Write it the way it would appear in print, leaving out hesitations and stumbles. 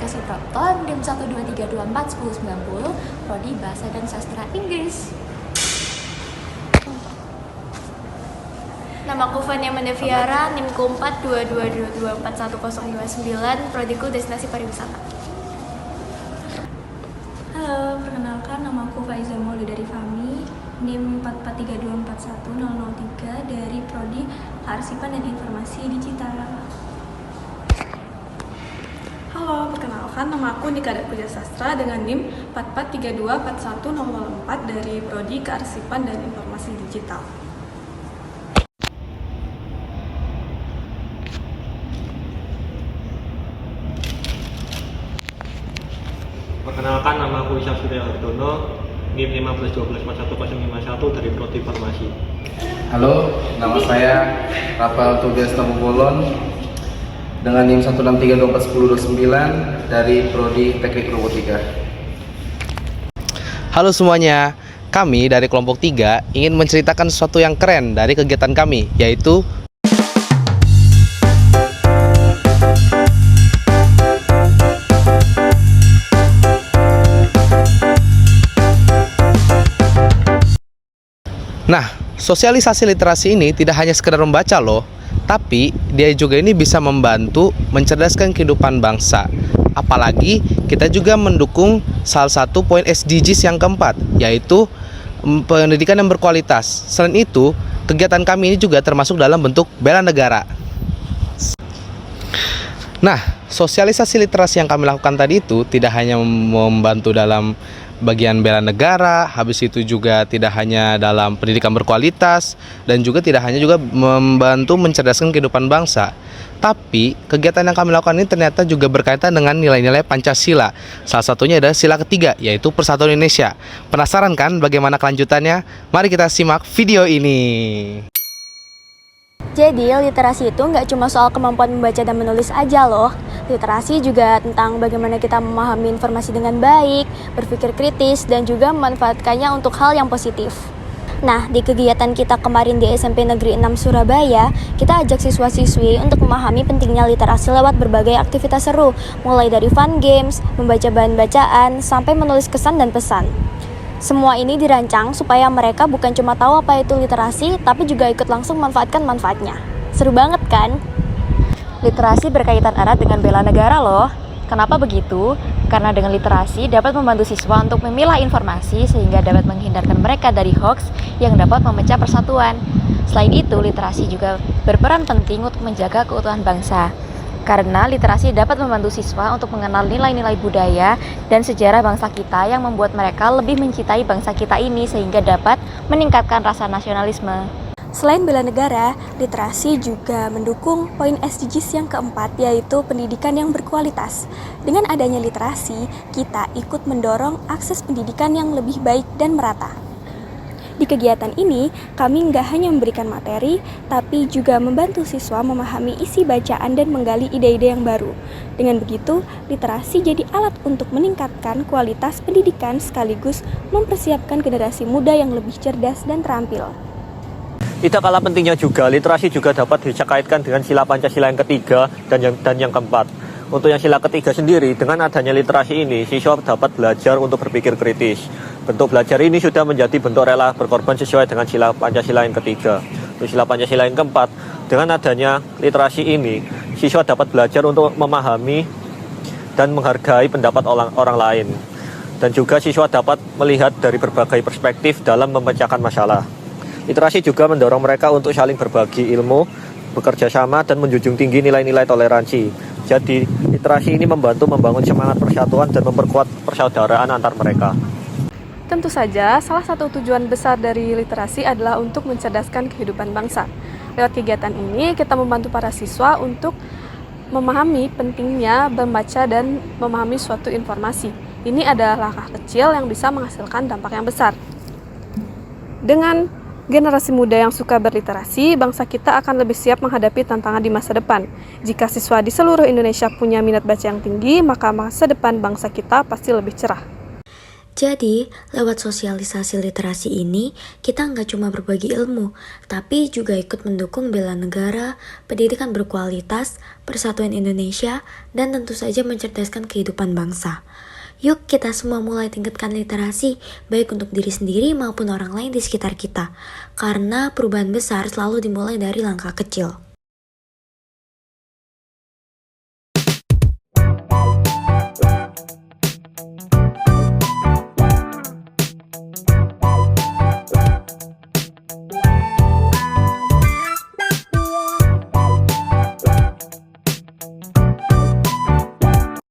saya Suprapto, NIM 123241090, Prodi Bahasa dan Sastra Inggris. Namaku Fania Mandeviara, NIMku 422241029, Prodiku Destinasi Pariwisata. Halo, perkenalkan namaku Faiza Mauludari Fahmi, NIM 443241003 dari Prodi Kearsipan dan Informasi Digital. Halo, perkenalkan nama aku Nikada Puja Sastra dengan NIM 443241004 dari Prodi Kearsipan dan Informasi Digital. Perkenalkan, nama aku Isya Surya Hardono, NIM 15124151 dari Prodi Farmasi. Halo, nama saya Rafael Tobias Tamubolon dengan NIM 163241029 dari Prodi Teknik Robotika. Halo semuanya, kami dari kelompok 3 ingin menceritakan sesuatu yang keren dari kegiatan kami, yaitu Nah, sosialisasi literasi ini tidak hanya sekedar membaca loh, tapi dia juga ini bisa membantu mencerdaskan kehidupan bangsa. Apalagi kita juga mendukung salah satu poin SDGs yang keempat, yaitu pendidikan yang berkualitas. Selain itu, kegiatan kami ini juga termasuk dalam bentuk bela negara. Nah, sosialisasi literasi yang kami lakukan tadi itu tidak hanya membantu dalam bagian bela negara, habis itu juga tidak hanya dalam pendidikan berkualitas, dan juga tidak hanya juga membantu mencerdaskan kehidupan bangsa. Tapi kegiatan yang kami lakukan ini ternyata juga berkaitan dengan nilai-nilai Pancasila. Salah satunya adalah sila ketiga, yaitu Persatuan Indonesia. Penasaran kan bagaimana kelanjutannya? Mari kita simak video ini. Jadi, literasi itu nggak cuma soal kemampuan membaca dan menulis aja loh. Literasi juga tentang bagaimana kita memahami informasi dengan baik, berpikir kritis, dan juga memanfaatkannya untuk hal yang positif. Nah, di kegiatan kita kemarin di SMP Negeri 6 Surabaya, kita ajak siswa-siswi untuk memahami pentingnya literasi lewat berbagai aktivitas seru, mulai dari fun games, membaca bahan bacaan, sampai menulis kesan dan pesan. Semua ini dirancang supaya mereka bukan cuma tahu apa itu literasi, tapi juga ikut langsung memanfaatkan manfaatnya. Seru banget kan? Literasi berkaitan erat dengan bela negara loh. Kenapa begitu? Karena dengan literasi dapat membantu siswa untuk memilah informasi sehingga dapat menghindarkan mereka dari hoaks yang dapat memecah persatuan. Selain itu, literasi juga berperan penting untuk menjaga keutuhan bangsa. Karena literasi dapat membantu siswa untuk mengenal nilai-nilai budaya dan sejarah bangsa kita yang membuat mereka lebih mencintai bangsa kita ini sehingga dapat meningkatkan rasa nasionalisme. Selain bela negara, literasi juga mendukung poin SDGs yang keempat, yaitu pendidikan yang berkualitas. Dengan adanya literasi, kita ikut mendorong akses pendidikan yang lebih baik dan merata. Di kegiatan ini, kami nggak hanya memberikan materi, tapi juga membantu siswa memahami isi bacaan dan menggali ide-ide yang baru. Dengan begitu, literasi jadi alat untuk meningkatkan kualitas pendidikan sekaligus mempersiapkan generasi muda yang lebih cerdas dan terampil. Tidak kalah pentingnya juga, literasi juga dapat dikaitkan dengan sila Pancasila yang ketiga dan yang keempat. Untuk yang sila ketiga sendiri, dengan adanya literasi ini, siswa dapat belajar untuk berpikir kritis. Bentuk belajar ini sudah menjadi bentuk rela berkorban sesuai dengan sila Pancasila yang ketiga. Untuk sila Pancasila yang keempat, dengan adanya literasi ini, siswa dapat belajar untuk memahami dan menghargai pendapat orang lain. Dan juga siswa dapat melihat dari berbagai perspektif dalam memecahkan masalah. Literasi juga mendorong mereka untuk saling berbagi ilmu, bekerja sama, dan menjunjung tinggi nilai-nilai toleransi. Jadi, literasi ini membantu membangun semangat persatuan dan memperkuat persaudaraan antar mereka. Tentu saja, salah satu tujuan besar dari literasi adalah untuk mencerdaskan kehidupan bangsa. Lewat kegiatan ini, kita membantu para siswa untuk memahami pentingnya membaca dan memahami suatu informasi. Ini adalah langkah kecil yang bisa menghasilkan dampak yang besar. Dengan generasi muda yang suka berliterasi, bangsa kita akan lebih siap menghadapi tantangan di masa depan. Jika siswa di seluruh Indonesia punya minat baca yang tinggi, maka masa depan bangsa kita pasti lebih cerah. Jadi, lewat sosialisasi literasi ini, kita nggak cuma berbagi ilmu, tapi juga ikut mendukung bela negara, pendidikan berkualitas, persatuan Indonesia, dan tentu saja mencerdaskan kehidupan bangsa. Yuk kita semua mulai tingkatkan literasi, baik untuk diri sendiri maupun orang lain di sekitar kita. Karena perubahan besar selalu dimulai dari langkah kecil.